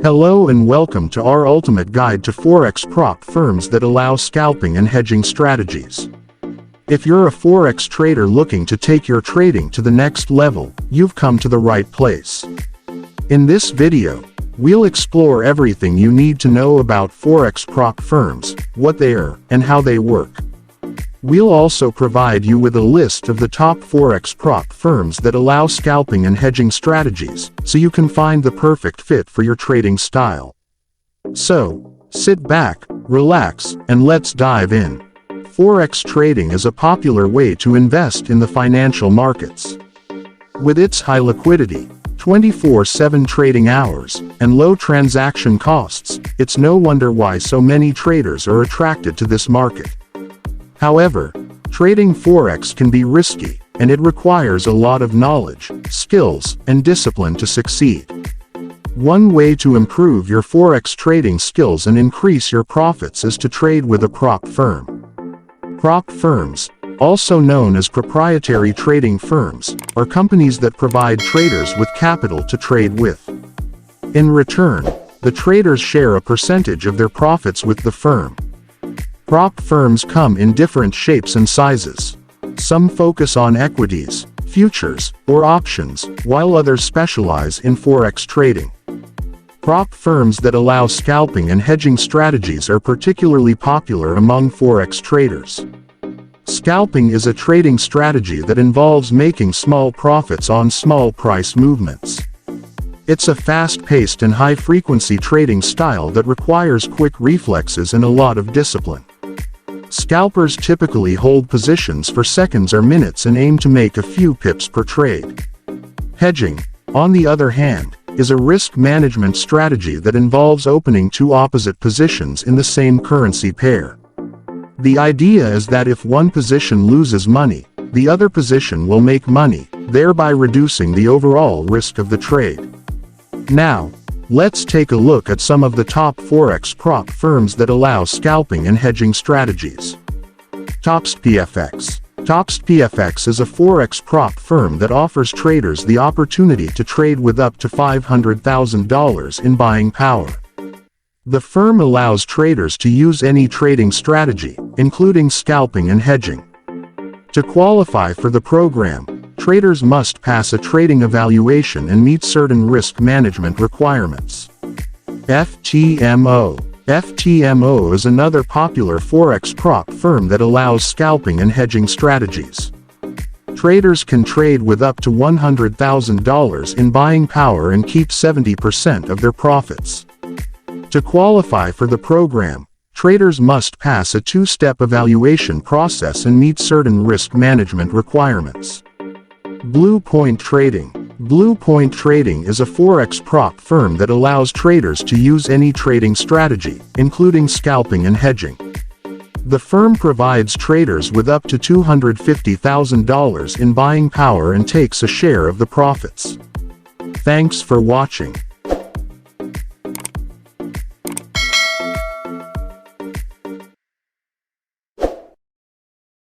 Hello and welcome to our ultimate guide to Forex prop firms that allow scalping and hedging strategies. If you're a Forex trader looking to take your trading to the next level, you've come to the right place. In this video, we'll explore everything you need to know about Forex prop firms, what they are, and how they work. We'll also provide you with a list of the top Forex prop firms that allow scalping and hedging strategies, so you can find the perfect fit for your trading style. So, sit back, relax, and let's dive in. Forex trading is a popular way to invest in the financial markets. With its high liquidity, 24/7 trading hours, and low transaction costs, it's no wonder why so many traders are attracted to this market. However, trading Forex can be risky, and it requires a lot of knowledge, skills, and discipline to succeed. One way to improve your Forex trading skills and increase your profits is to trade with a prop firm. Prop firms, also known as proprietary trading firms, are companies that provide traders with capital to trade with. In return, the traders share a percentage of their profits with the firm. Prop firms come in different shapes and sizes. Some focus on equities, futures, or options, while others specialize in Forex trading. Prop firms that allow scalping and hedging strategies are particularly popular among Forex traders. Scalping is a trading strategy that involves making small profits on small price movements. It's a fast-paced and high-frequency trading style that requires quick reflexes and a lot of discipline. Scalpers typically hold positions for seconds or minutes and aim to make a few pips per trade. Hedging, on the other hand, is a risk management strategy that involves opening two opposite positions in the same currency pair. The idea is that if one position loses money, the other position will make money, thereby reducing the overall risk of the trade. Now, let's take a look at some of the top Forex prop firms that allow scalping and hedging strategies. TopsPFX. TopsPFX is a Forex prop firm that offers traders the opportunity to trade with up to $500,000 in buying power. The firm allows traders to use any trading strategy, including scalping and hedging. To qualify for the program, traders must pass a trading evaluation and meet certain risk management requirements. FTMO. FTMO is another popular Forex prop firm that allows scalping and hedging strategies. Traders can trade with up to $100,000 in buying power and keep 70% of their profits. To qualify for the program, traders must pass a two-step evaluation process and meet certain risk management requirements. Blue Point Trading. Blue Point Trading is a Forex prop firm that allows traders to use any trading strategy, including scalping and hedging. The firm provides traders with up to $250,000 in buying power and takes a share of the profits. Thanks for watching.